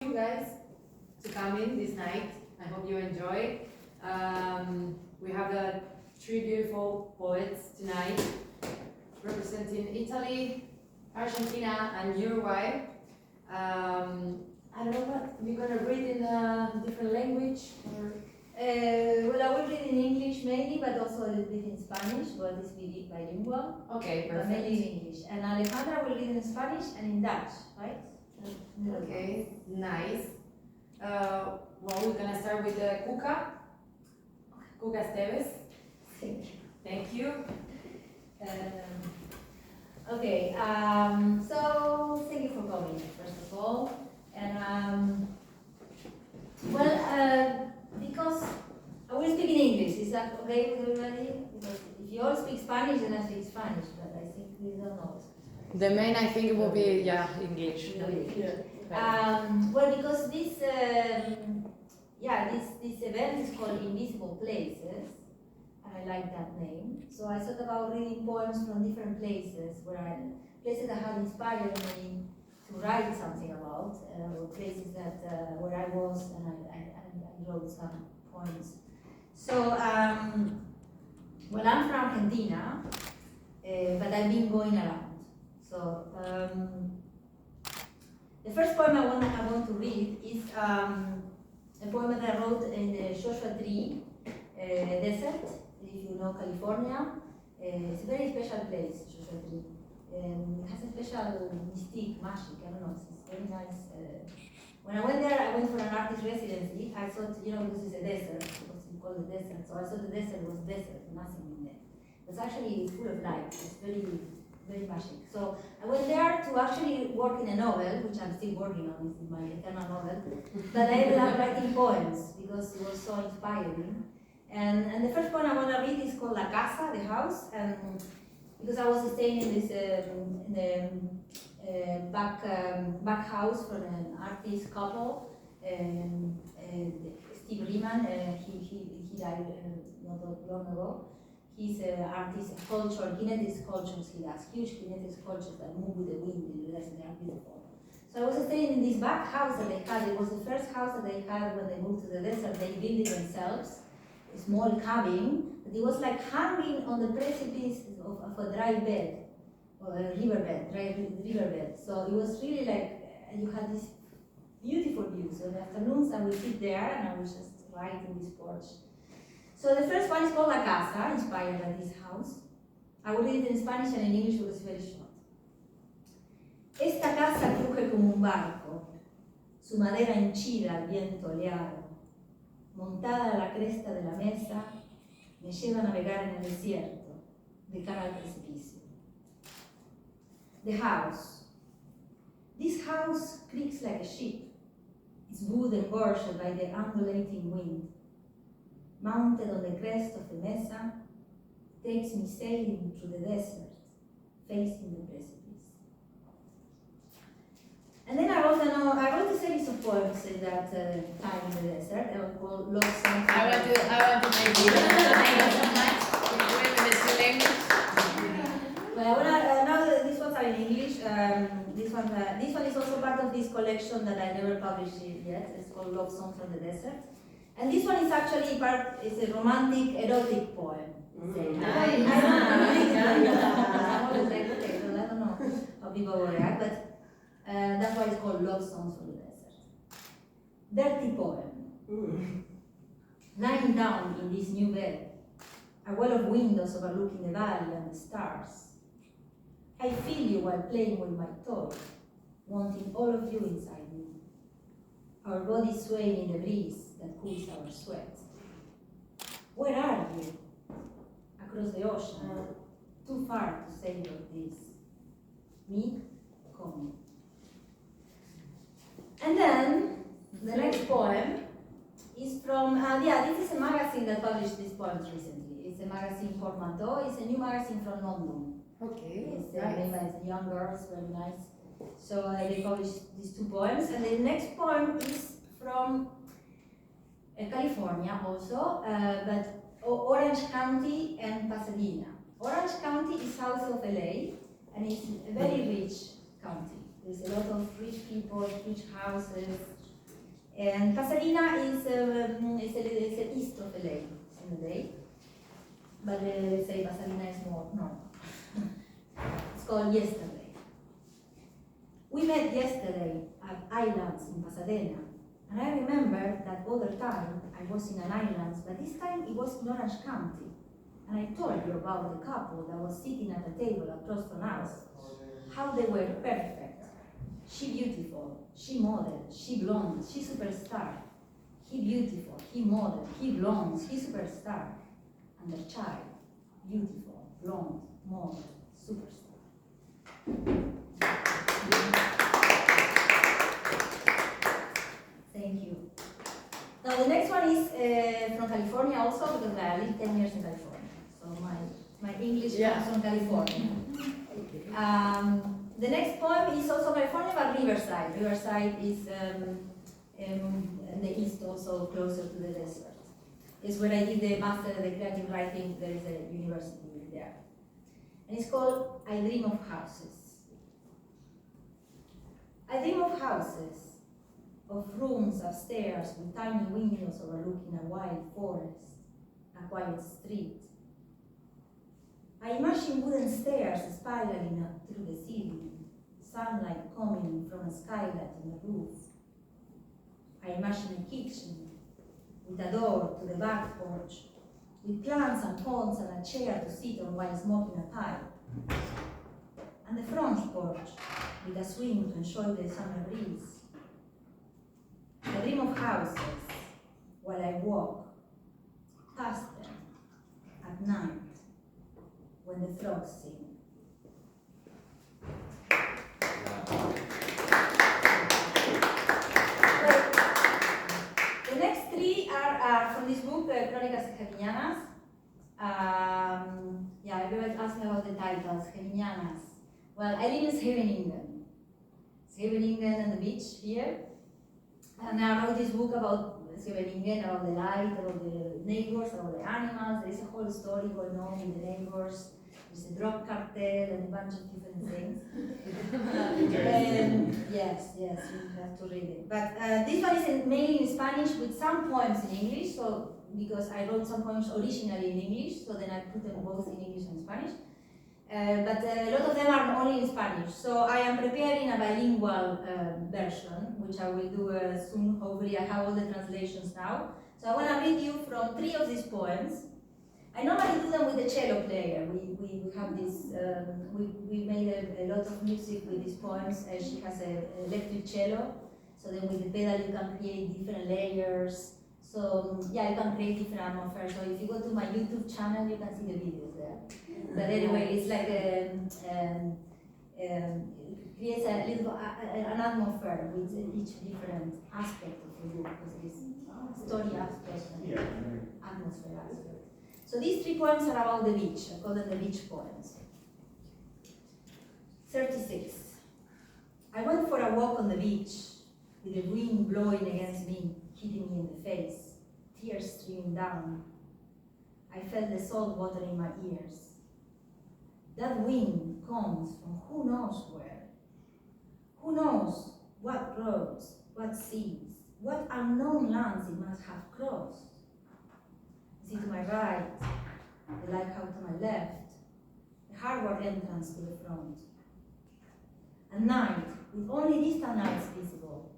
You guys to come in this night. I hope you enjoy. We have the three beautiful poets tonight representing Italy, Argentina, and Uruguay. I don't know what you're gonna read in a different language or. Well, I will read in English mainly, but also a little bit in Spanish, but it's bilingual. Okay, But perfect. mainly in English. And Alejandra will read in Spanish and in Dutch, right? Okay, nice. Well, we're gonna start with the Cuca. Cuca Esteves. Thank you. Thank you. Okay, so thank you for coming, first of all. And, because I will speak in English, is that okay with everybody? Because if you all speak Spanish, then I speak Spanish, but I think we don't know. The main, I think, will be English. Well, because this event is called Invisible Places, and I like that name. So I thought about reading poems from different places places that have inspired me to write something about, or places that where I was, and I wrote some poems. So, well, I'm from Argentina, but I've been going around. So, the first poem I want to read is a poem that I wrote in the Joshua Tree desert, if you know California. It's a very special place, Joshua Tree. It has a special mystique, magic, I don't know, it's very nice. When I went there, I went for an artist residency. I thought, because it's a desert, because you call it desert, so I thought the desert was desert, nothing in there. It's actually full of light, it's very, very magic. So I went there to actually work in a novel, which I'm still working on, this is my eternal novel, but I ended up writing poems because it was so inspiring. And the first poem I want to read is called La Casa, the house, and because I was staying in this back house from an artist couple, Steve Riemann, he died not that long ago. He's an artist, kinetic sculptures he does, huge kinetic sculptures that move with the wind in the desert, they are beautiful. So I was staying in this back house that they had. It was the first house that they had when they moved to the desert. They built it themselves, a small cabin, but it was like hanging on the precipice of a dry bed, or a dry riverbed. So it was really like, you had this beautiful view. So in the afternoons I would sit there and I would just write in this porch. So the first one is called La Casa, inspired by this house. I will read it in Spanish and in English because it's very short. Esta casa cruje como un barco, su madera henchida al viento oleado, montada a la cresta de la mesa, me lleva a navegar en el desierto, de cara al precipicio. The house. This house creaks like a ship, its wood engorged by the undulating wind. Mounted on the crest of the mesa, takes me sailing through the desert, facing the precipice. And then I wrote a series of poems in that time in the desert. I would call Love Songs. I want to thank you. Thank you so much for doing the two language. Well, now these ones are in English. This one is also part of this collection that I never published yet. It's called Love Songs from the Desert. And this one is actually it's a romantic, erotic poem. Nice. I always like, okay, so I don't know how people will react, but that's why it's called Love Songs from the Desert. Dirty poem. Lying down in this new bed, a well of windows overlooking the valley and the stars. I feel you while playing with my toy, wanting all of you inside me. Our bodies swaying in the breeze that cools our sweat. Where are you? Across the ocean, too far to savor this. Me, coming. And then, the next poem is from, this is a magazine that published these poems recently. It's a magazine called Matteo. It's a new magazine from London. Okay, It's made by young girls, very nice. So they published these two poems. And the next poem is from California also, but Orange County and Pasadena. Orange County is south of LA, and it's a very rich county. There's a lot of rich people, rich houses, And Pasadena is east of LA, it's in LA, but let's say Pasadena is more north. It's called Yesterday. We met yesterday at Islands in Pasadena, and I remember that other time I was in an island, but this time it was in Orange County, and I told you about the couple that was sitting at the table across from us, how they were perfect. She beautiful, she model, she blonde, she superstar. He beautiful, he model, he blonde, he superstar. And the child, beautiful, blonde, model, superstar. Thank you. Now the next one is from California also, because I lived 10 years in California. So my English comes from California. The next poem is also California, but Riverside. Riverside is in the east, also closer to the desert. It's where I did the master of the creative writing. There is a university there. And it's called I Dream of Houses. I dream of houses, of rooms upstairs with tiny windows overlooking a wild forest, a quiet street. I imagine wooden stairs spiraling up through the ceiling, sunlight coming from a skylight on the roof. I imagine a kitchen with a door to the back porch, with plants and pots and a chair to sit on while smoking a pipe. And the front porch with a swing to enjoy the summer breeze. I dream of houses while I walk past them at night when the frogs sing. The next three are from this book, Crónicas Geriñanas. Yeah, everybody asked me about the titles, Geriñanas. Well, I live in Scheveningen. Scheveningen and the beach here. And I wrote this book about Scheveningen, about the light, about the neighbors, about the animals. There is a whole story going on with the neighbors. There's a drug cartel and a bunch of different things. Yes, you have to read it. But this one is mainly in Spanish with some poems in English, so because I wrote some poems originally in English, so then I put them both in English and Spanish. But a lot of them are only in Spanish, so I am preparing a bilingual version, which I will do soon. Hopefully, I have all the translations now. So I want to read you from 3 of these poems. I normally do them with the cello player. We have this, we made a lot of music with these poems. She has an electric cello, so then with the pedal you can create different layers. So yeah, you can create different atmospheres. So if you go to my YouTube channel, you can see the videos there. But anyway, it's like it creates a little an atmosphere with each different aspect of the book, because it's story aspect and atmosphere aspect. So these 3 poems are about the beach. I call them the beach poems. 36. I went for a walk on the beach with the wind blowing against me, hitting me in the face, tears streaming down. I felt the salt water in my ears. That wind comes from who knows where. Who knows what roads, what seas, what unknown lands it must have crossed. See to my right, the lighthouse to my left, the harbor entrance to the front. At night, with only distant lights visible,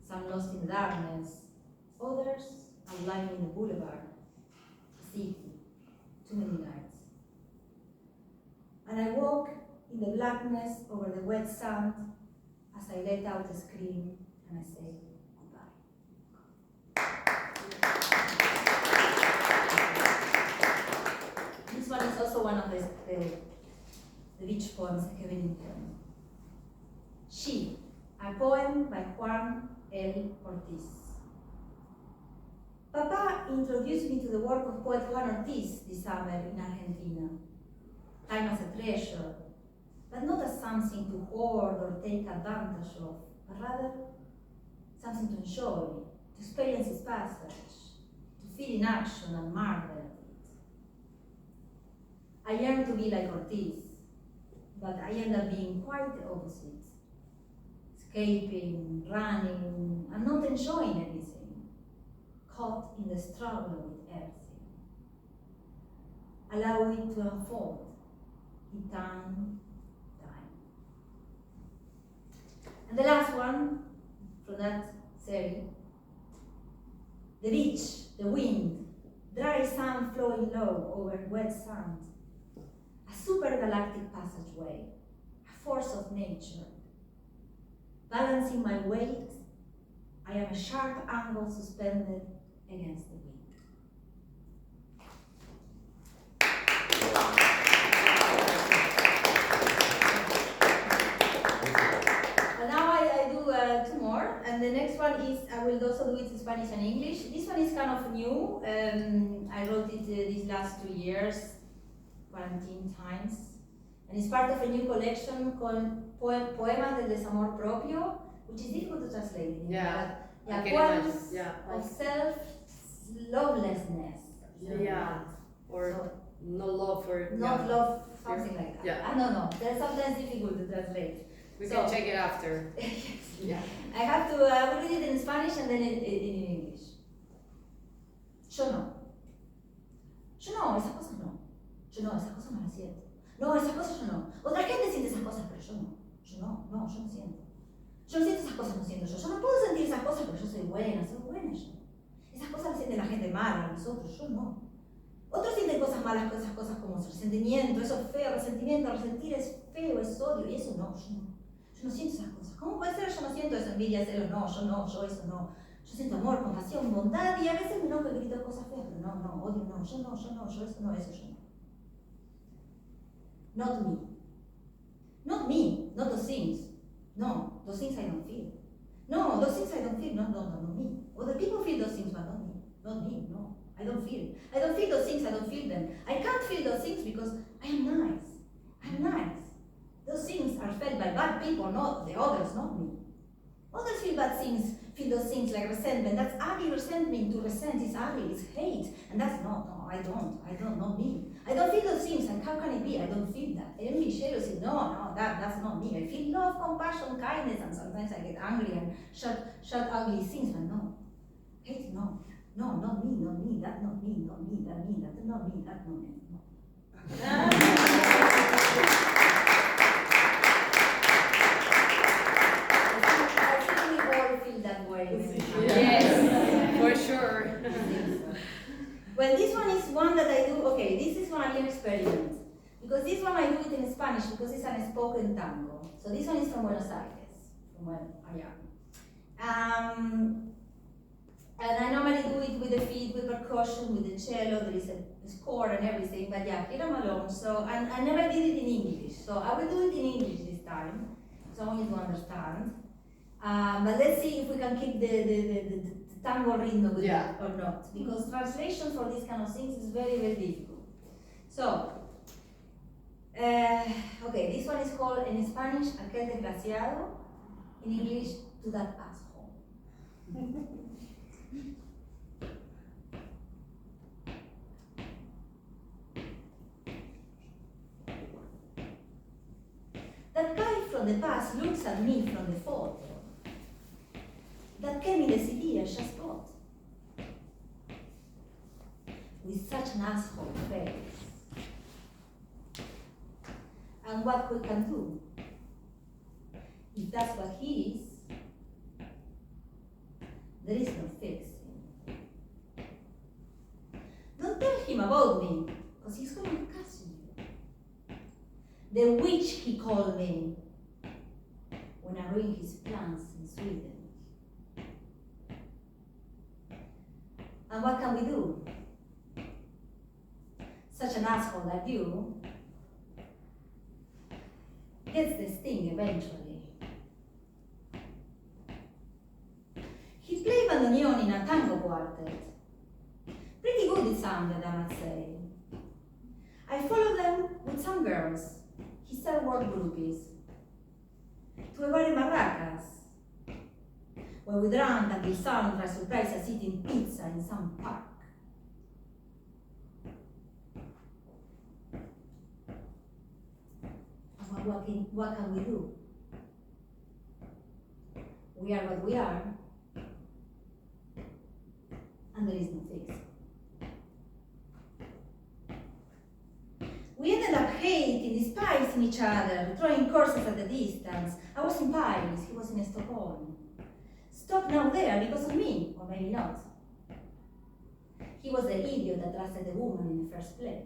some lost in the darkness, others outlining the boulevard, the city, too many lights. And I walk in the blackness over the wet sand as I let out a scream and I say goodbye. This one is also one of the beach poems I have in them. She, a poem by Juan L. Ortiz. Papa introduced me to the work of poet Juan Ortiz this summer in Argentina. Time as a treasure, but not as something to hoard or take advantage of, but rather something to enjoy, to experience its passage, to feel in action and marvel at it. I yearn to be like Ortiz, but I end up being quite the opposite. escaping, running, and not enjoying anything, caught in the struggle with everything. Allow it to unfold in time. And the last one from that series, the beach, the wind, dry sand flowing low over wet sand, a supergalactic passageway, a force of nature. Balancing my weight, I am a sharp angle suspended against the wind. And now I do two more, and the next one is, I will also do it in Spanish and English. This one is kind of new. I wrote it these last 2 years, quarantine times. And it's part of a new collection called Poema del Desamor Propio, which is difficult to translate in English. Yeah, Poems yeah. of self-lovelessness. Yeah, or So, no love for... not love, something like that. Yeah. I don't know, they're sometimes difficult to translate. We So- can check it after. Yes. Yeah. I have to read it in Spanish and then in English. Yo no, esas cosas no. Yo no, esas cosas no las siento. No, esas cosas yo no. Otra gente siente esas cosas, pero yo no. Yo no siento. Yo no siento esas cosas, no siento yo. Yo no puedo sentir esas cosas, pero yo soy buena yo. Esas cosas las siente la gente mala, nosotros, yo no. Otros sienten cosas malas, esas cosas como resentimiento, eso es feo, resentimiento, resentir es feo, es odio, y eso no, yo no. Yo no siento esas cosas. ¿Cómo puede ser? Yo no siento eso, envidia, celos, no, yo eso no. Yo siento amor, compasión, bondad, y a veces me enojo y grito cosas feas, pero no, odio no, yo eso no. Not me. Not me, not those things. No, those things I don't feel. No, those things I don't feel, not me. Other people feel those things, but not me, no. I don't feel those things, I don't feel them. I can't feel those things because I am nice. Those things are felt by bad people, not the others, not me. Others feel those things like resentment. That's ugly resentment. To resent is ugly, it's hate. And that's no, I don't, not me. I don't feel those things, and how can it be? I don't feel that. Envy, jealousy, no, that's not me. I feel love, compassion, kindness, and sometimes I get angry and shout ugly things, but no. Hate, no, not me, that not me, that not me, that not me, that not me, no. That way. Yes, for sure. Well, this one is one that I do, okay, this is one again experiment. Because this one I do it in Spanish because it's an spoken tango. So this one is from Buenos Aires, from where I am. And I normally do it with the feet, with percussion, with the cello, there is a score and everything, but yeah, here I'm alone. So, and I never did it in English. So I will do it in English this time, so I want you to understand. But let's see if we can keep the tango rhythm with it or not, because translation for these kind of things is very, very difficult. So, okay, this one is called in Spanish, aquel desgraciado, in English, to that asshole. That guy from the past looks at me from the photo. That came in the CD I just bought. With such an asshole face. And what we can do, if that's what he is, there is no fixing. Don't tell him about me, because he's going to catch you. The witch he called me when I ruined his plans in Sweden. And what can we do? Such an asshole like you gets the sting eventually. He played bandoneon in a tango quartet. Pretty good it sounded, I must say. I followed them with some girls, his third world groupies, to a bar in Barracas, where we drank until Sandra surprised us eating pizza in some park. And what can we do? we are what we are, and there is no fix. We ended up hating, despising each other, throwing curses at a distance. I was in Paris, he was in Stockholm. Stopped now there because of me, or maybe not. He was the idiot that trusted the woman in the first place.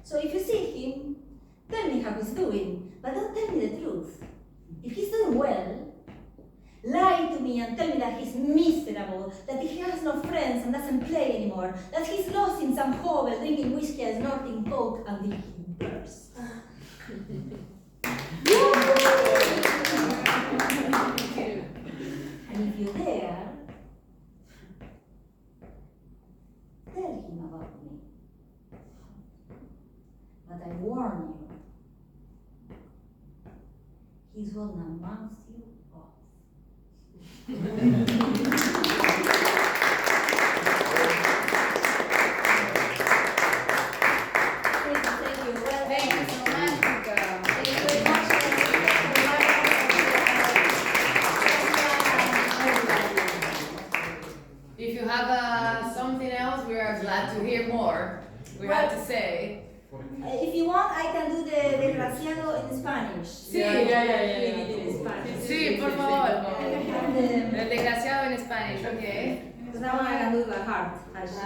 So if you see him, tell me how he's doing, but don't tell me the truth. If he's doing well, lie to me and tell me that he's miserable, that he has no friends and doesn't play anymore, that he's lost in some hovel drinking whiskey and snorting coke until he bursts. And if you dare, tell him about me. But I warn you, he's gonna mouse you off. Thank you. Well, Thank you so much, Cuca. thank you very much. If you have something else, we are glad to hear more. We have to say. If you want, I can do the desgraciado in Spanish. Sí, ya. In Spanish. Sí, por favor. And, El desgraciado en Spanish, okay. because that one I can do by heart. I just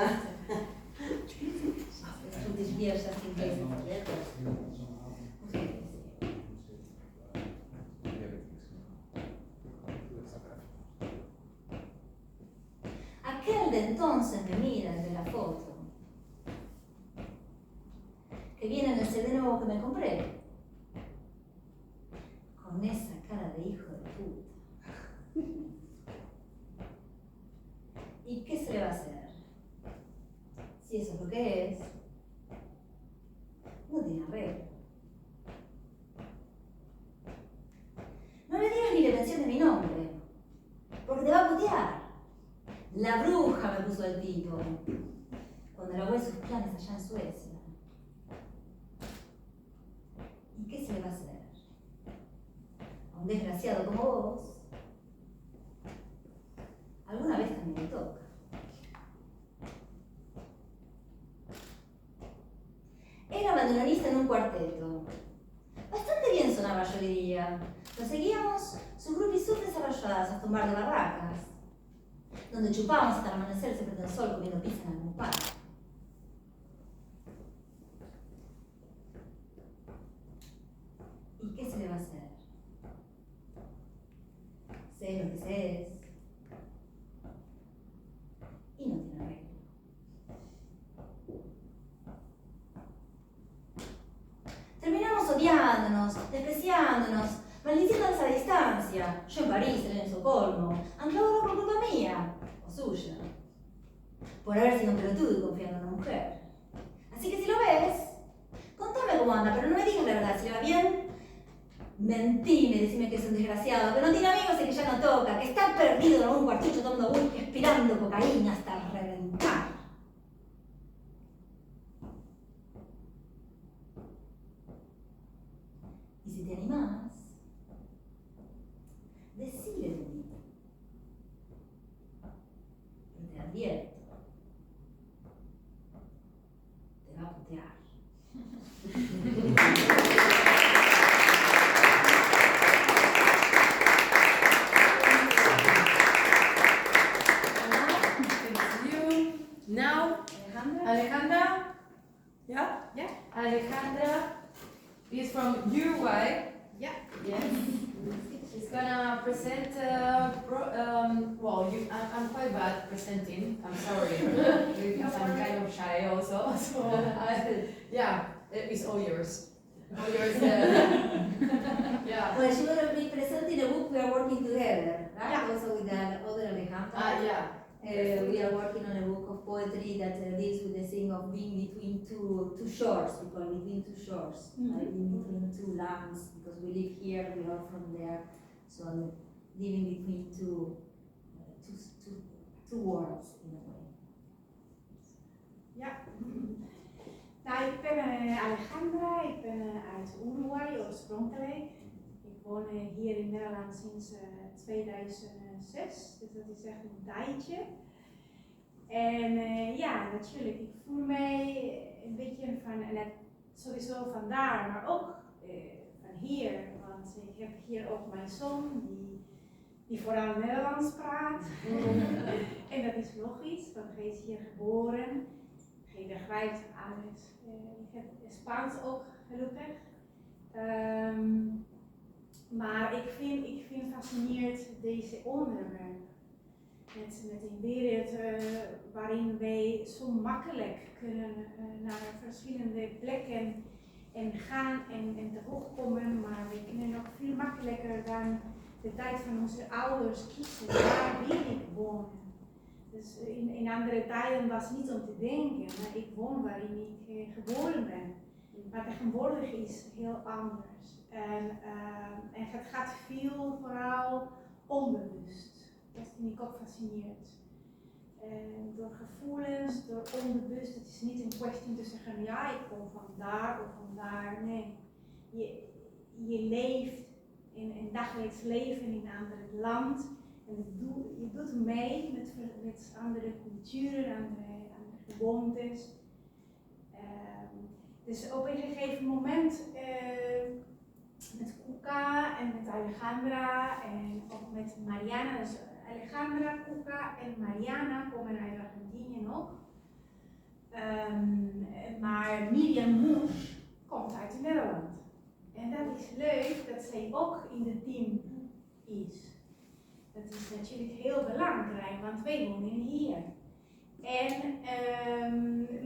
put this here just in case I forget. Okay. Aquel de entonces me mira desde la foto, que viene en el CD nuevo que me compré, con esa cara de hijo de puta. ¿Y qué se le va a hacer? Si eso es lo que es, no tiene arreglo. No le digas ni le menciones mi nombre, porque te va a putear. La bruja me puso el tipo, cuando logró sus planes allá en Suecia. ¿Y qué se le va a hacer? A un desgraciado como vos, alguna vez también le toca. Era bandoneonista en un cuarteto. Bastante bien sonaba, yo diría. Lo seguíamos sus groupies súper desarrolladas hasta un bar de barracas, donde chupábamos hasta el amanecer frente al sol comiendo pizza en algún parque. ¿Y qué se le va a hacer? Se es lo que se es. Y no tiene arreglo. Terminamos odiándonos, despreciándonos, maldiciéndonos a distancia. Yo en París, él en Estocolmo, aunque ahora por culpa mía, o suya, por haber sido un pelotudo y confiando en una mujer. Así que si lo ves, contame cómo anda, pero no me digas la verdad. Si le va bien, mentime, decime que es un desgraciado, que no tiene amigos y que ya no toca, que está perdido en algún cuartucho tomando whisky, aspirando cocaína hasta reventar. Y si te animás, decile de mí. Pero te advierto, te va a putear. Now, Alejandra, Yeah? Alejandra is from Uruguay. Yeah. Yes. She's gonna present. Well, I'm quite bad presenting. I'm sorry. Because I'm kind of shy also. So yeah, it's all yours. All yours. Yeah. Well, she will be presenting a book we are working together, right? Yeah. Also with the other Alejandra. Yeah. We are working on a book of poetry that deals with the thing of being between two shores. We call it between two shores, like being between two lands, because we live here, we are from there. So living between two worlds in a way. Ja. Nou, ik ben Alejandra, ik ben uit Uruguay oorspronkelijk. Ik woon hier in Nederland sinds 2006, dus dat is echt een tijdje. En ja, natuurlijk, ik voel mij een beetje van, sowieso vandaar, maar ook van hier. Want ik heb hier ook mijn zoon, die vooral Nederlands praat. En dat is logisch, want hij is hier geboren. Hij begrijpt alles. Ik heb Spaans ook, gelukkig. Maar ik vind fascinerend deze onderwerp. Met een wereld waarin wij zo makkelijk kunnen naar verschillende plekken en gaan en terugkomen, maar we kunnen ook veel makkelijker dan de tijd van onze ouders kiezen, waar wil ik wonen. Dus in andere tijden was niet om te denken, maar ik woon waarin ik geboren ben. Maar tegenwoordig is heel anders. En het gaat veel vooral onbewust. Dat vind ik ook fascinerend. Door gevoelens, door onbewust. Het is niet een kwestie te zeggen, ja, ik kom van daar of van daar. Nee, je leeft in een dagelijks leven in een ander land. En je doet mee met andere culturen, andere gewoontes. Dus op een gegeven moment met Cuca en met Alejandra en ook met Mariana, dus Alejandra, Cuca en Mariana komen uit Argentinië nog. Maar Mirjam Munch komt uit Nederland. En dat is leuk dat zij ook in het team is. Dat is natuurlijk heel belangrijk, want wij wonen hier.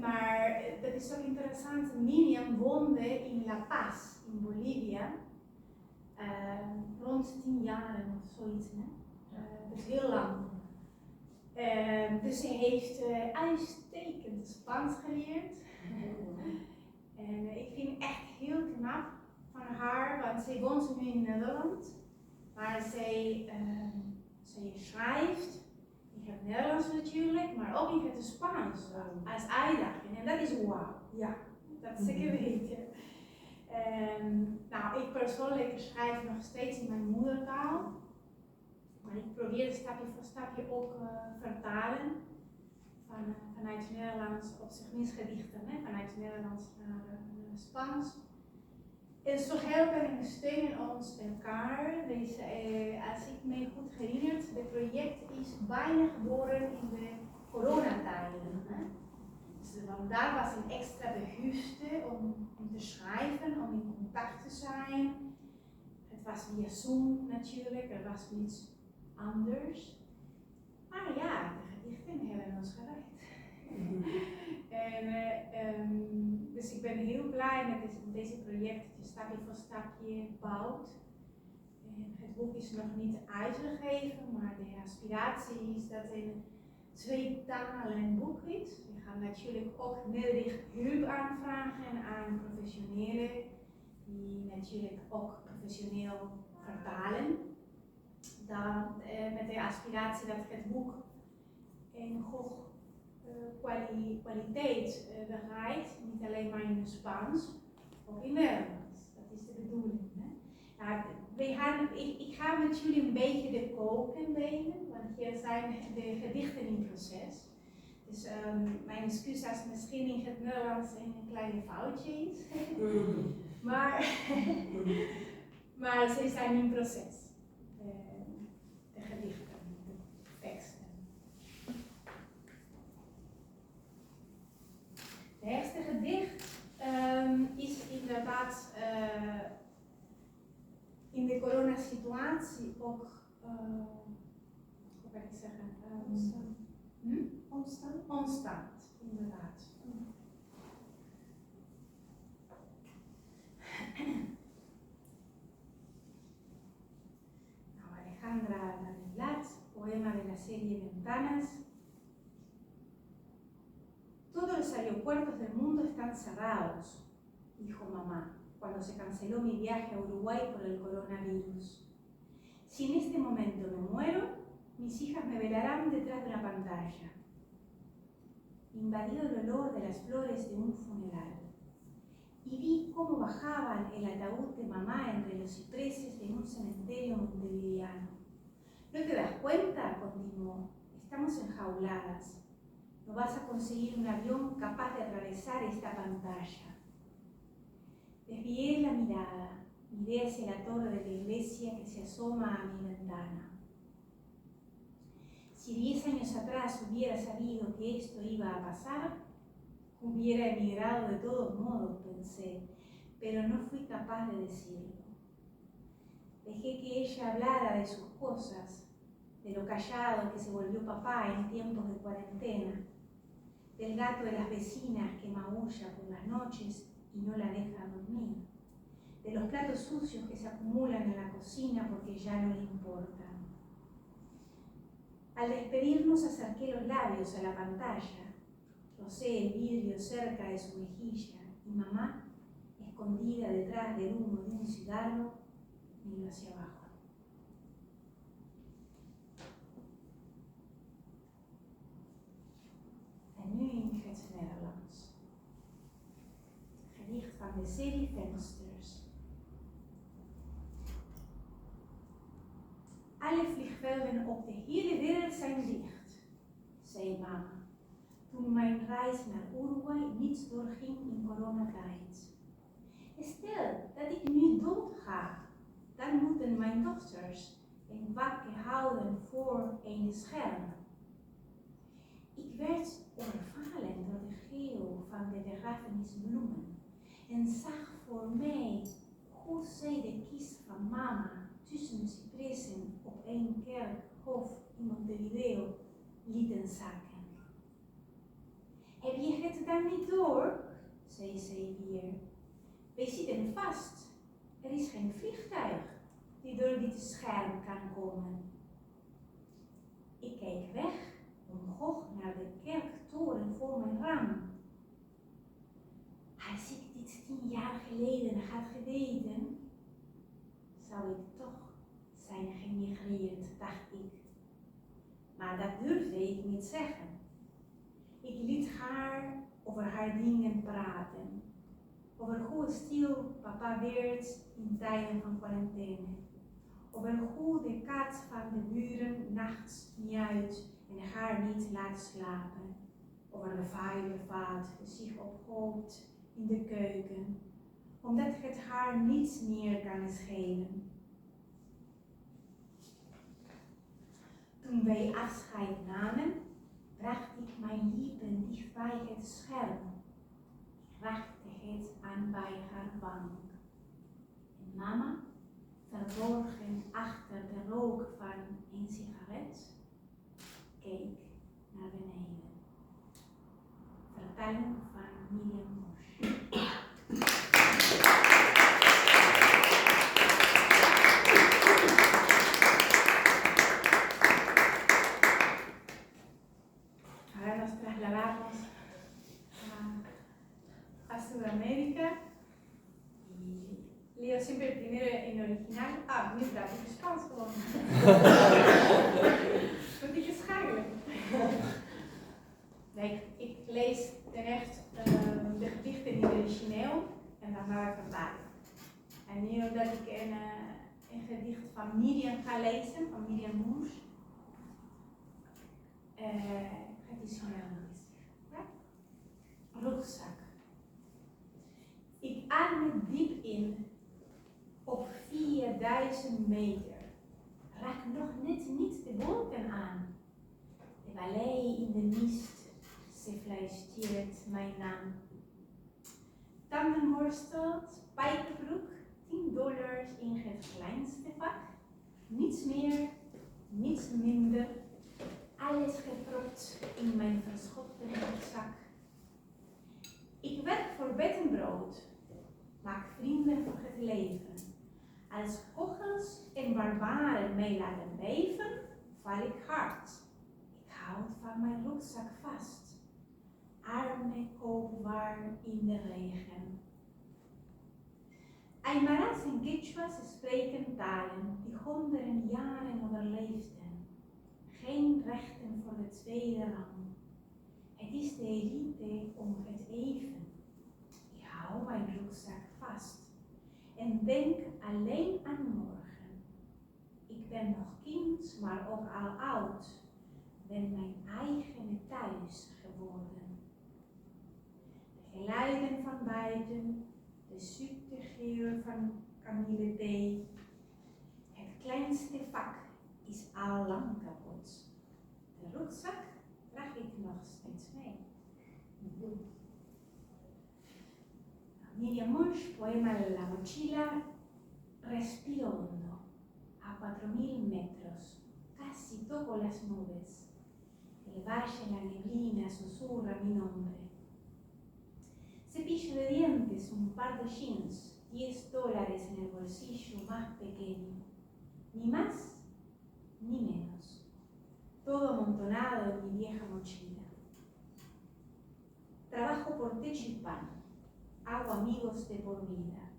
Maar dat is ook interessant, Mirjam woonde in La Paz, in Bolivia, rond 10 jaar of zoiets. Dat is heel lang. Dus ze heeft uitstekend Spaans geleerd. En ik vind het echt heel knap van haar, want zij woont nu in Nederland, maar zij schrijft. Ik heb Nederlands natuurlijk, maar ook ik heb het Spaans als uitdaging. En dat is wauw. Ja, dat zeker weten. Nou, ik persoonlijk schrijf nog steeds in mijn moedertaal. Maar ik probeer stapje voor stapje ook vertalen. Vanuit Nederlands, op zich minst gedichten, vanuit Nederlands naar Spaans. En zo helpen en steunen ons elkaar. Dus, als ik me goed herinner, het project is bijna geboren in de coronatijden. Dus, want daar was een extra behoefte om te schrijven, om in contact te zijn. Het was via Zoom natuurlijk, er was niets anders. Maar ja, de gedichten hebben ons gered. Dus ik ben heel blij met deze project dat je stapje voor stapje bouwt. En het boek is nog niet uitgegeven, maar de aspiratie is dat het een 2 talen boek is. We gaan natuurlijk ook nederig hulp aanvragen aan professionelen die natuurlijk ook professioneel vertalen. Dan met de aspiratie dat het boek een hoog kwaliteit bereikt, niet alleen maar in het Spaans, ook in Nederlands. Dat is de bedoeling. Ik ga met jullie een beetje de koken delen, want hier zijn de gedichten in proces. Dus mijn excuus als misschien in het Nederlands een kleine foutje is. Maar ze zijn in proces. De gedichten, de teksten. Het eerste gedicht is inderdaad in de coronasituatie ook, hoe kan ik zeggen? Ontstaat, inderdaad. Nou, Alejandra Darriulat, poema de la serie Ventanas. Todos los aeropuertos del mundo están cerrados, dijo mamá, cuando se canceló mi viaje a Uruguay por el coronavirus. Si en este momento me muero, mis hijas me velarán detrás de una pantalla. Invadió el olor de las flores de un funeral. y vi cómo bajaban el ataúd de mamá entre los cipreses de un cementerio montevideano. ¿No te das cuenta?, continuó. Estamos enjauladas. No vas a conseguir un avión capaz de atravesar esta pantalla. Desvié la mirada, miré hacia la torre de la iglesia que se asoma a mi ventana. Si 10 años atrás hubiera sabido que esto iba a pasar, hubiera emigrado de todos modos, pensé, pero no fui capaz de decirlo. Dejé que ella hablara de sus cosas, de lo callado que se volvió papá en tiempos de cuarentena, del gato de las vecinas que maulla por las noches y no la deja dormir, de los platos sucios que se acumulan en la cocina porque ya no le importan. Al despedirnos acerqué los labios a la pantalla, rocé el vidrio cerca de su mejilla y mamá, escondida detrás del humo de un cigarro, miró hacia abajo. En nu in het Nederlands. Gedicht van de serie Vensters. Alle vliegvelden op de hele wereld zijn dicht, zei mama, toen mijn reis naar Uruguay niet doorging in coronatijd. Stel dat ik nu doodga, dan moeten mijn dochters een wakker houden voor een scherm. Ik werd overvallen door de geel van de begrafenisbloemen en zag voor mij hoe zij de kist van mama tussen cipressen op een kerkhof in Montevideo lieten zakken. Heb je het dan niet door? Zei zij weer. Wij zitten vast. Er is geen vliegtuig die door dit scherm kan komen. Ik keek weg, omhoog naar de kerktoren voor mijn raam. Als ik dit 10 jaar geleden had geweten, zou ik toch zijn gemigreerd, dacht ik. Maar dat durfde ik niet zeggen. Ik liet haar over haar dingen praten. Over hoe stil papa werd in tijden van quarantaine. Over hoe de kat van de buren nachts miauwt en haar niet laat slapen. Over de vuilenvaat die zich ophoopt in de keuken, omdat het haar niets meer kan schelen. Toen wij afscheid namen, bracht ik mijn lippen dicht bij het scherm. Ik raakte het aan bij haar wang. En mama, verborgen achter de rook van een sigaret, keek naar beneden. Vertaling van Mirjam. Ahora nos trasladamos a Sudamérica y leo siempre primero en original. Ah, nu praat ik Spaans gewoon. Moet ik je schakelen? Nee, ik lees ten echt de gedichten in het origineel en dan ga ik vertalen. En nu dat ik een gedicht van Mirjam ga lezen, van Mirjam Munch. Het is ja? Rugzak. Ik adem diep in op 4000 meter. Raak nog net niet de wolken aan. De vallei in de mist. Ze fluistert mijn naam. Tandenborstel, spijkerbroek, $10 in het kleinste vak. Niets meer, niets minder. Alles gepropt in mijn verschopte zak. Ik werk voor bed en brood. Maak vrienden voor het leven. Als kogels en barbaren mij laten beven, val ik hard. Ik houd van mijn rugzak vast. Arme koopwaar in de regen. Aymaras en Quechuas spreken talen die honderden jaren overleefden. Geen rechten voor de tweede rang. Het is de elite om het even. Ik hou mijn rugzak vast en denk alleen aan morgen. Ik ben nog kind, maar ook al oud, ben mijn eigen thuis geworden. De geluiden van buiten, de zoete geur van kamillethee. Het kleinste vak is al lang kapot. De rugzak draag ik nog steeds mee. Mirjam Munch, poema La mochila, respiro hondo, a 4000 metros, casi toco las nubes. El valle, la neblina, susurra mi nombre. Cepillo de dientes, un par de jeans, $10 en el bolsillo más pequeño. Ni más, ni menos. Todo amontonado en mi vieja mochila. Trabajo por techo y pan. Hago amigos de por vida.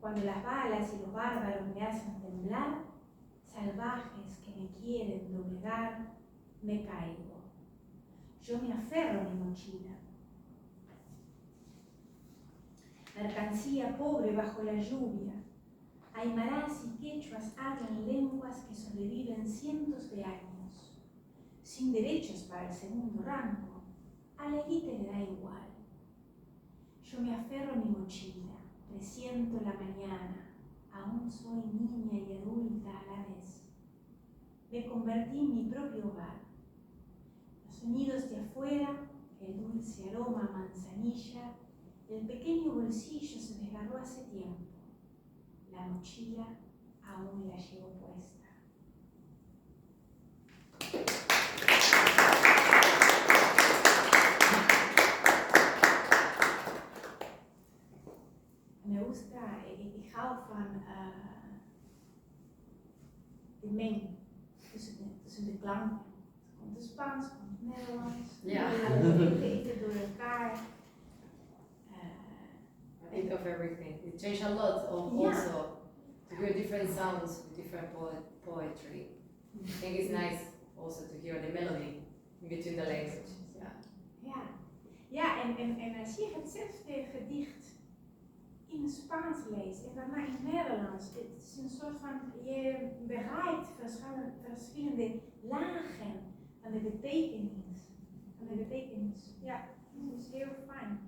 Cuando las balas y los bárbaros me hacen temblar, salvajes que me quieren doblegar, me caigo. Yo me aferro a mi mochila. Mercancía pobre bajo la lluvia. Aymarás y quechuas hablan lenguas que sobreviven cientos de años. Sin derechos para el segundo rango, a la élite le da igual. Yo me aferro a mi mochila, presiento la mañana, aún soy niña y adulta a la vez. Me convertí en mi propio hogar. Los sonidos de afuera, el dulce aroma a manzanilla, el pequeño bolsillo se desgarró hace tiempo. La mochila aún la llevo puesta. Me gusta, ik hou van de meng tussen de klanken. Komt het Spaans, komt het Nederlands. Ja. Even door elkaar. A bit of everything. It changed a lot also to hear different sounds with different poetry. I think it's nice also to hear the melody in between the languages. Ja, en als je hetzelfde gedicht in het Spaans leest en daarna in het Nederlands, het is een soort van, je bereikt verschillende lagen van de betekenis. Ja, dat is heel fijn.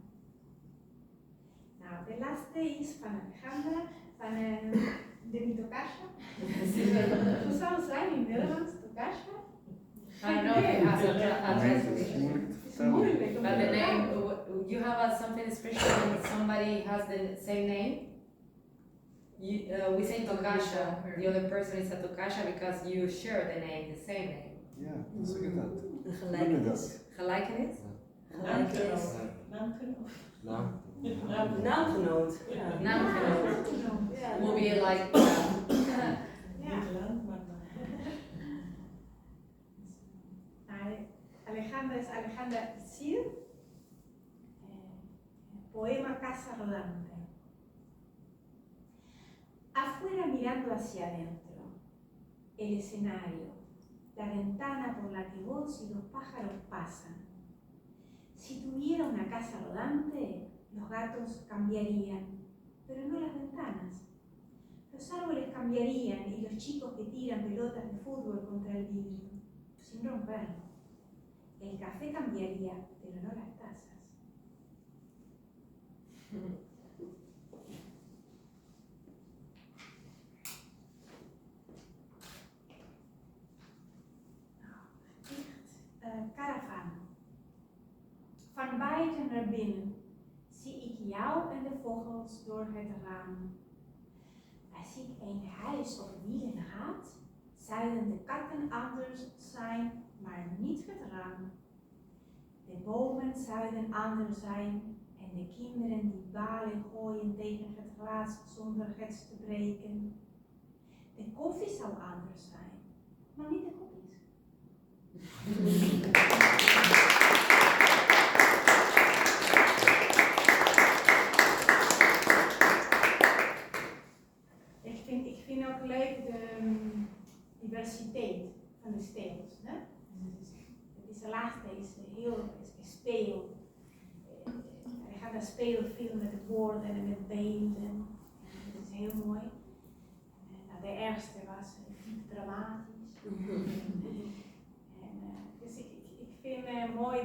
Nou, de laatste is van Alejandra, van de mi tocaja. Hoe zou het zijn in Nederlands, tocaja? I don't know if it has a translation. Het is moeilijk. But the name, you have something special when somebody has the same name. We say tokasha, the other person is a tokasha because you share the name, the same name. Ja, dat zeg ik dat. Gelijkenis. Gelijkenis? Gelijkenis. Naamgenoot. Ja. Naamgenoot. Will be like. Alejandra es Alejandra Szir, poema Casa Rodante. Afuera mirando hacia adentro, el escenario, la ventana por la que vos y los pájaros pasan. Si tuviera una casa rodante, los gatos cambiarían, pero no las ventanas. Los árboles cambiarían y los chicos que tiran pelotas de fútbol contra el vidrio, sin romperlo. El café cambiaría, pero no las tazas. Caravan. Van buiten naar binnen zie ik jou en de vogels door het raam. Als ik een huis op wielen had, zouden de katten anders zijn, maar niet het raam. De bomen zouden anders zijn en de kinderen die balen gooien tegen het glas zonder het te breken. De koffie zou anders zijn, maar niet de kopjes. Ik vind ook leuk de diversiteit van de stijls. Deze laatste is heel speel. ga daar spelen veel met de woorden en met beeld en dat is heel mooi. En de ergste was diep dramatisch. Dus ik vind mooi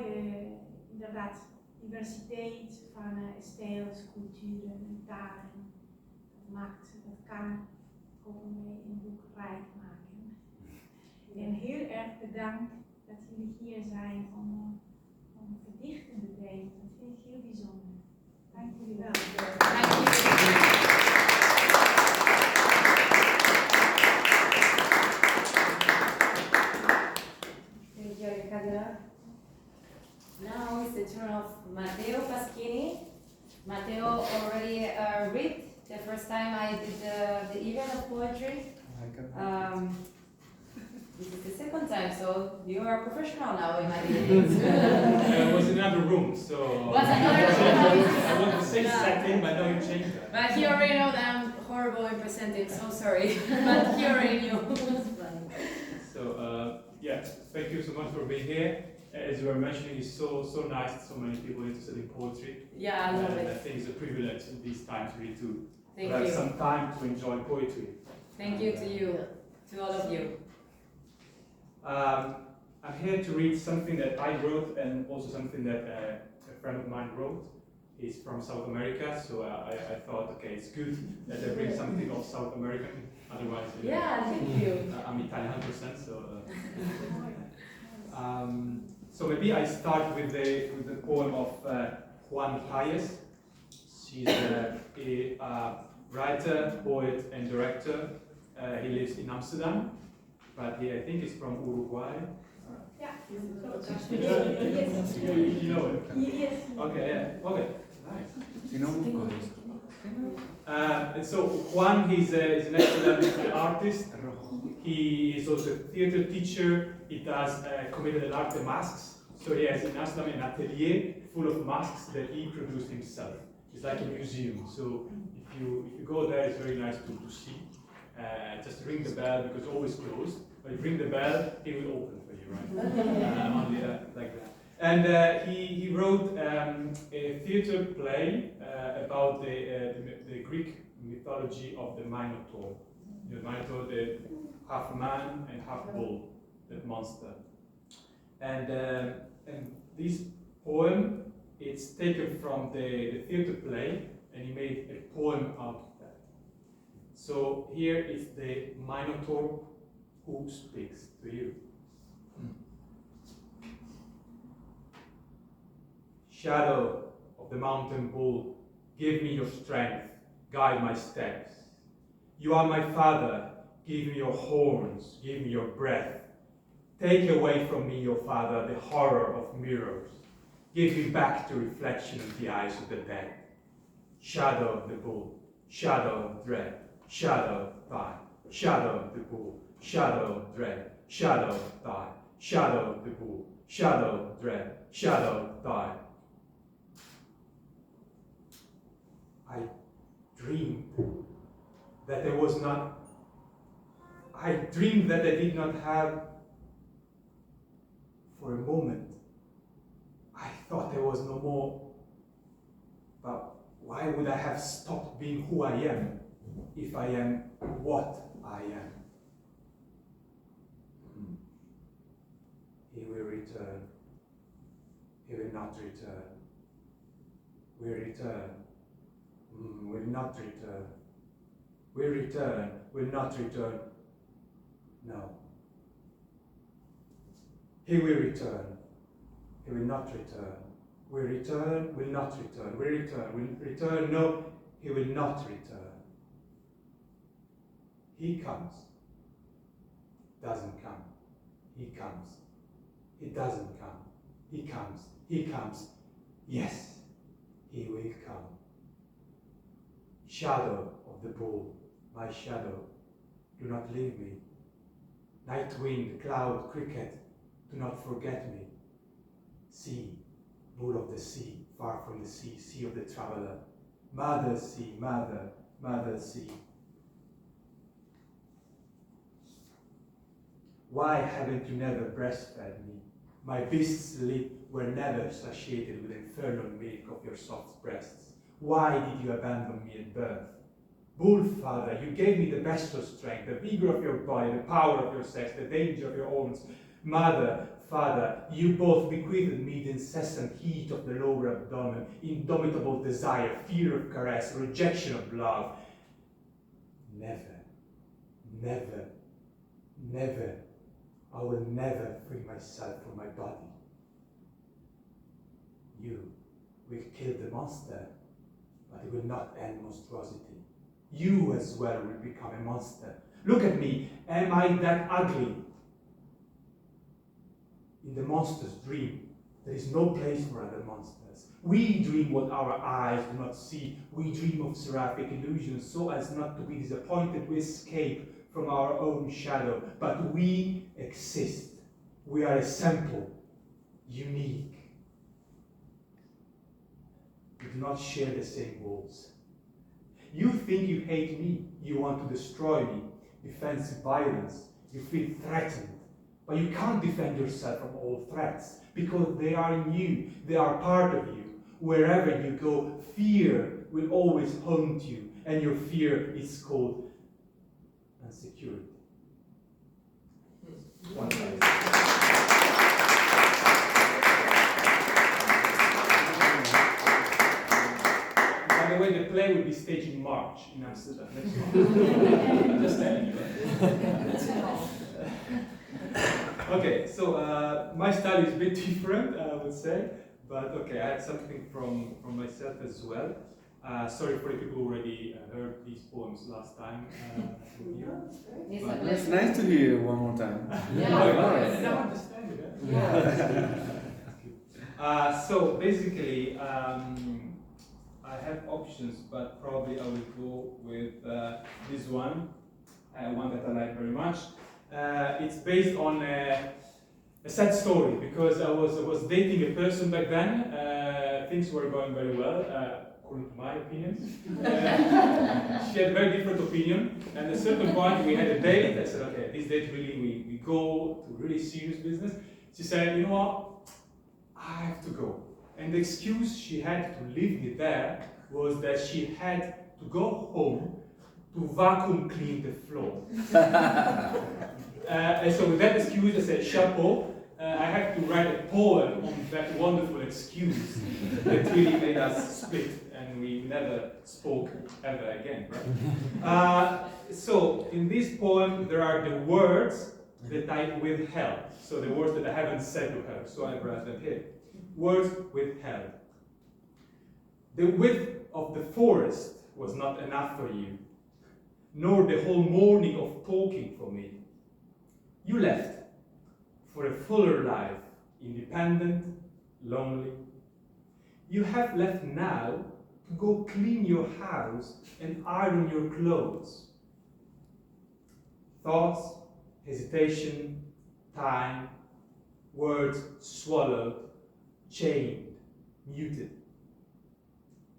inderdaad diversiteit van stijls, culturen en talen. Dat kan ook een boek rijk maken. En heel erg bedankt dat jullie hier zijn om gedichten te delen. Dat vind ik heel bijzonder. Dank jullie wel. Thank you, Alejandra. Now it's the turn of Matteo Pasquini. Matteo already read the first time I did the event of poetry. This is the second time, so you are a professional now in my event. I was in another room, so Was another room? I want the same setting, but now you changed that. But he already know that I'm horrible in presenting, so sorry. But he already knew. So yeah, thank you so much for being here. As you were mentioning, it's so nice that so many people interested in poetry. Yeah, I love I it. think it's a privilege in these times really to Thank have you. some time to enjoy poetry. Thank you to you, to all of you. I'm here to read something that I wrote and also something that a friend of mine wrote. He's from South America, so I thought, okay, it's good that I bring something of South American. Otherwise, Yeah, thank you. I'm Italian 100%, so. So maybe I start with the poem of Juan Paez. She's a writer, poet, and director. He lives in Amsterdam, but I think he's from Uruguay. Yeah. You know it? Yes. Okay, yeah. Okay, nice. Si no busco And so Juan, he's an excellent artist. He is also a theater teacher. He does commedia dell'arte masks. So he has in Amsterdam an atelier full of masks that he produced himself. It's like a museum. So if you go there, it's very nice to see. Just ring the bell because it's always closed. But if you ring the bell, he will open for you, right? Only like that. And he wrote a theater play about the Greek mythology of the Minotaur. The Minotaur, the half man and half bull, that monster. And this poem, it's taken from the theater play, and he made a poem out of that. So here is the Minotaur who speaks to you. Shadow of the mountain bull, give me your strength, guide my steps. You are my father, give me your horns, give me your breath. Take away from me, your father, the horror of mirrors. Give me back the reflection of the eyes of the dead. Shadow of the bull, shadow of dread, shadow of time, shadow of the bull, shadow of dread, shadow of time, shadow of the bull, shadow of dread, shadow of time. I dreamed that there was not, I dreamed that I did not have, for a moment, I thought there was no more, but why would I have stopped being who I am if I am what I am? He will return, he will not return, will return, will not return, will return, will not return, no. He will return, he will not return, will return, will not return, will return, will return, no, he will not return. He comes, doesn't come, he comes, he doesn't come, he comes, yes, he will come. Shadow of the bull, my shadow, do not leave me. Night wind, cloud, cricket, do not forget me. Sea, bull of the sea, far from the sea, sea of the traveler. Mother sea, mother, mother sea. Why haven't you never breastfed me? My beast's lips were never satiated with infernal milk of your soft breasts. Why did you abandon me at birth? Bull father, you gave me the bestial strength, the vigor of your body, the power of your sex, the danger of your horns. Mother, father, you both bequeathed me the incessant heat of the lower abdomen, indomitable desire, fear of caress, rejection of love. Never, never, never, I will never free myself from my body. You will kill the monster, but it will not end monstrosity. You as well will become a monster. Look at me, am I that ugly? In the monster's dream, there is no place for other monsters. We dream what our eyes do not see. We dream of seraphic illusions so as not to be disappointed. We escape from our own shadow, but we exist. We are a sample, unique. We do not share the same walls. You think you hate me, you want to destroy me, defensive violence, you feel threatened, but you can't defend yourself from all threats, because they are in you, they are part of you. Wherever you go, fear will always haunt you, and your fear is called insecurity. One time. By the way, the play will be staged in March in Amsterdam next month. Just telling you. Okay, so my style is a bit different, I would say, but okay, I had something from myself as well. Sorry for the people who already heard these poems last time. It's nice to hear you one more time. I don't understand it. So basically, I have options, but probably I will go with this one that I like very much. It's based on a sad story, because I was dating a person back then. Things were going very well, according to my opinion. She had a very different opinion, and at a certain point we had a date. I said, okay, this date really, we go to really serious business. She said, you know what, I have to go. And the excuse she had to leave me there was that she had to go home to vacuum clean the floor. And so with that excuse, I said, chapeau, I had to write a poem on that wonderful excuse that really made us split, and we never spoke ever again, right? So in this poem, there are the words that I withheld. So the words that I haven't said to her, so I brought them here. Words withheld. The width of the forest was not enough for you, nor the whole morning of talking for me. You left for a fuller life, independent, lonely. You have left now to go clean your house and iron your clothes. Thoughts, hesitation, time, words swallowed, chained, muted.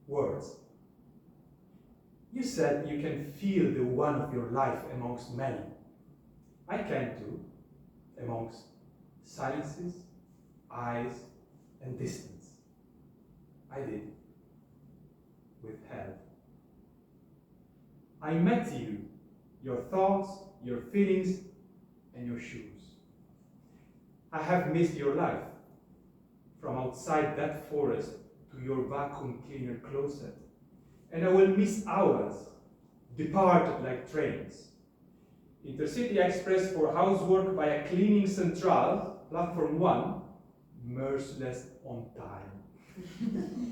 Words. You said you can feel the one of your life amongst many. I can too, amongst silences, eyes, and distance. I did. Withheld. I met you, your thoughts, your feelings, and your shoes. I have missed your life, from outside that forest to your vacuum cleaner closet. And I will miss hours, departed like trains. Intercity Express for housework by a cleaning central, platform 1, merciless on time.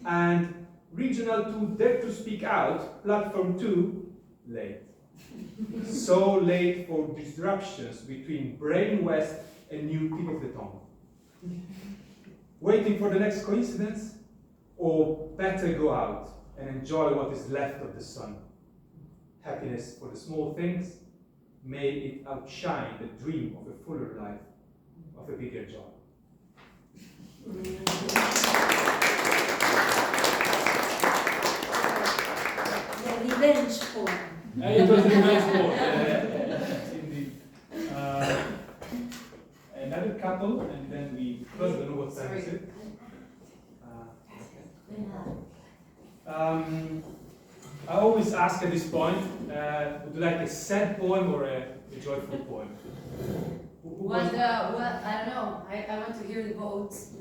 And Regional 2, Dare to Speak Out, platform 2, late. So late for disruptions between Brain West and New Tip of the Tongue. Waiting for the next coincidence, or better go out and enjoy what is left of the sun. Happiness for the small things, may it outshine the dream of a fuller life, of a bigger job. The revenge poem. It was a nice poem, indeed. And another couple, and then we close. I don't know what time is it. I always ask at this point, would you like a sad poem or a joyful poem? What, I don't know. I want to hear the both.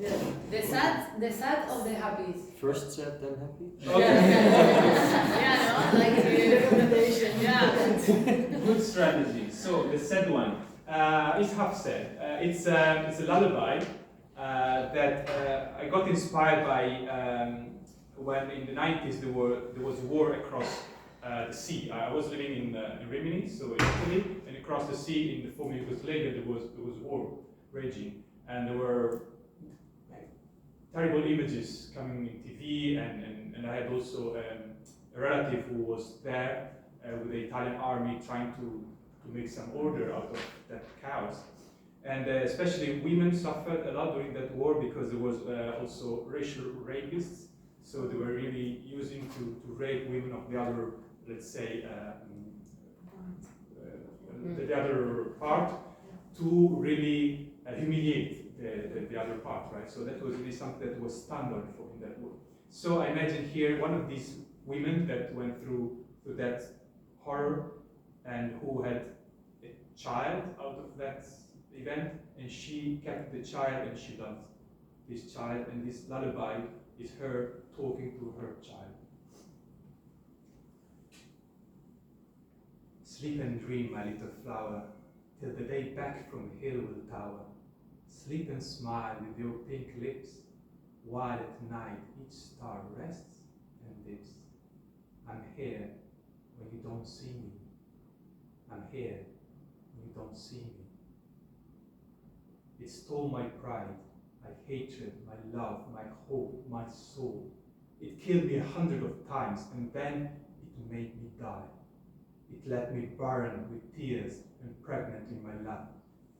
The sad or the happy? First sad, then happy? Okay. Yeah, no, like the recommendation. Yeah. Good strategy. So the sad one is half sad. It's a lullaby that I got inspired by when in the 90s there was a war across the sea. I was living in Rimini, so in Italy, and across the sea in the former Yugoslavia there was war raging, and there were terrible images coming in TV, and I had also a relative who was there with the Italian army trying to make some order out of that chaos. And especially women suffered a lot during that war because there was also racial rapists, so they were really using to rape women of the other, let's say, the other part to really humiliate the other part, right? So that was really something that was standard for in that war. So I imagine here one of these women that went through that horror and who had a child out of that event, and she kept the child and she loved this child, and this lullaby is her talking to her child. Sleep and dream, my little flower, till the day back from hill will tower. Sleep and smile with your pink lips, while at night each star rests and dips. I'm here when you don't see me. I'm here when you don't see me. It stole my pride, my hatred, my love, my hope, my soul. It killed me 100 of times, and then it made me die. It let me burn with tears and pregnant in my lap.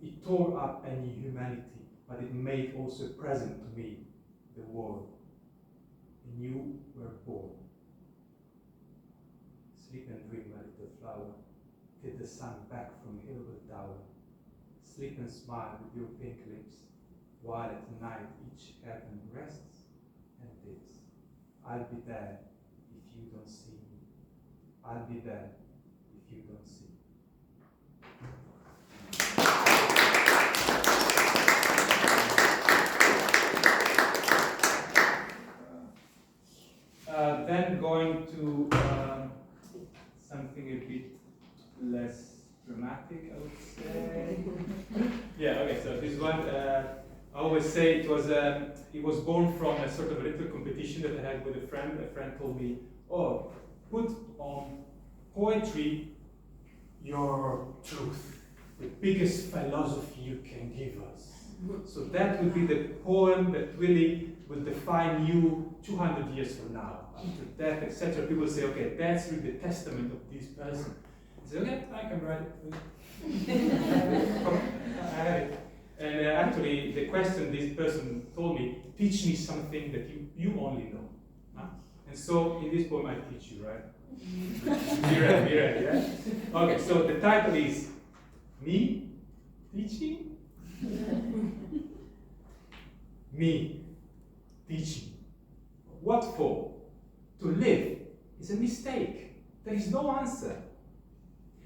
It tore up any humanity, but it made also present to me the war. And you were born. Sleep and dream, my little flower, till the sun back from hill will tower. Sleep and smile with your pink lips, while at night each heaven rests and dips. I'll be there if you don't see me. I'll be there if you don't see me. Then going to something a bit less dramatic, I would say. Yeah, okay, so this one, I always say it was born from a sort of a little competition that I had with a friend. A friend told me, oh, put on poetry your truth, the biggest philosophy you can give us. So that would be the poem that really will define you 200 years from now, after death, etc. People say, okay, that's really the testament of this person. I say, okay, I can write it. I have it. And actually, the question this person told me, teach me something that you only know. Huh? And so, in this poem, I teach you, right? Be ready, yeah? Okay, so the title is Me Teaching? Me teaching. What for? To live is a mistake. There is no answer.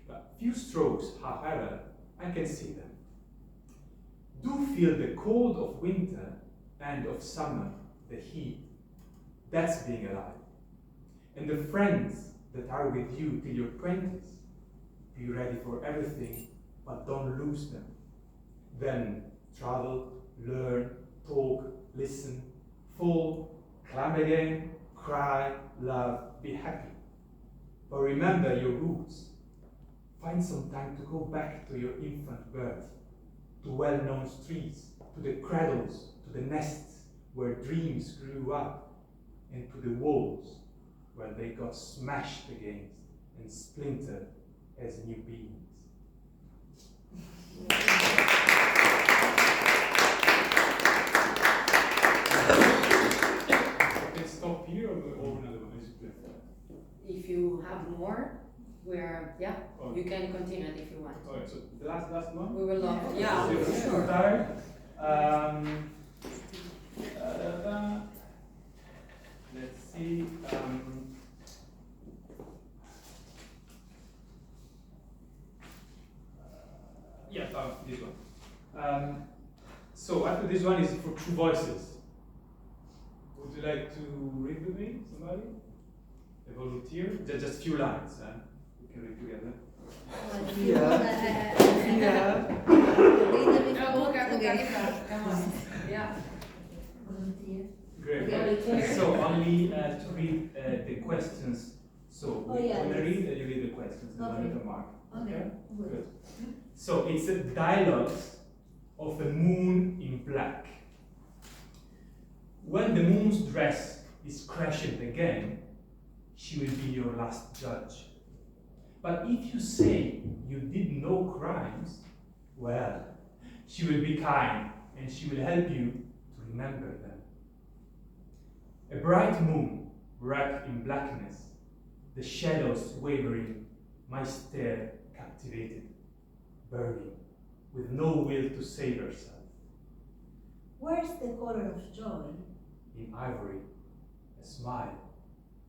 But few strokes, however, I can see them. Do feel the cold of winter and of summer, the heat. That's being alive. And the friends that are with you till your 20s. Be ready for everything, but don't lose them. Then travel, learn, talk, listen, fall, climb again, cry, love, be happy. But remember your roots. Find some time to go back to your infant birth, to well-known streets, to the cradles, to the nests where dreams grew up, and to the walls where they got smashed against and splintered as new beings. Let's stop here or another one? If you have more, we're yeah, Okay. you can continue it if you want. Okay, so the last one. We will love, yeah, So, for sure. tired. Let's see. Yeah, this one. So after this one is for two voices. Would you like to read with me, somebody? A volunteer? Just few lines. We can read together. Yeah. Come on. Yeah. Great. Volunteer. So only to read the questions. So Oh, yeah, when I yes. read, you read the questions. The one Okay. with the mark. Okay, Good. So it's a dialogues of a moon in black. When the moon's dress is crescent again, she will be your last judge. But if you say you did no crimes, well, she will be kind and she will help you to remember them. A bright moon wrapped in blackness, the shadows wavering, my stare captivated, burning, with no will to save herself. Where's the color of joy? In ivory, a smile,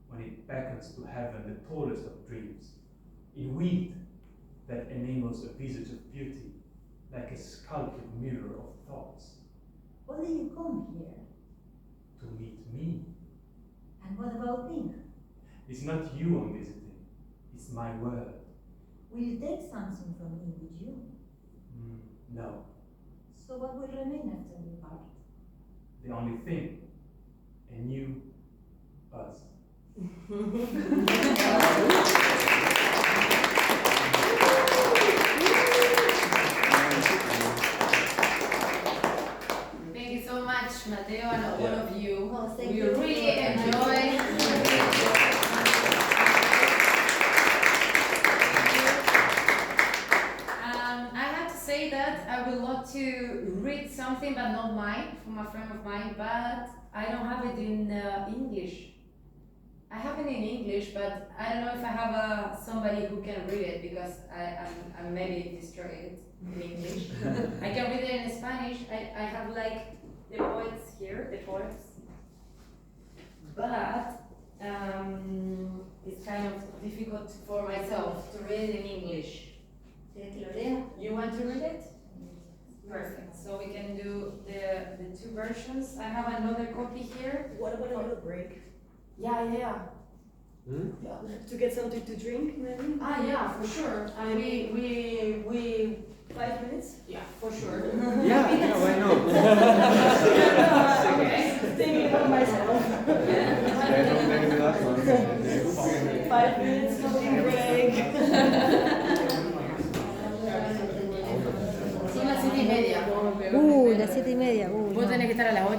when it beckons to heaven the tallest of dreams. In wheat, that enables a visage of beauty, like a sculpted mirror of thoughts. Why do you come here? To meet me. And what about me? It's not you I'm visiting, it's my world. Will you take something from me with you? No, So what will remain after we part? the only thing, a new us. Thank you so much, Matteo, and all Yeah. of you. Oh, thank We you. really enjoy. I have to say that I would love to read something, but not mine, from a friend of mine, but I don't have it in English. I have it in English, but I don't know if I have somebody who can read it because I'm maybe distracted in English. I can read it in Spanish. I have like the poets here, the poems, but it's kind of difficult for myself to read it in English. You want to read it? Perfect. So we can do the two versions. I have another copy here. What about a little break? Yeah. To get something to drink, maybe? Yeah, for sure. We 5 minutes? yeah, for sure. Yeah, why not? Okay. Thinking about myself. Maybe the last one. 5 minutes, something break. Son las 7:30. las 7:30. Vos tenés que estar a las 8.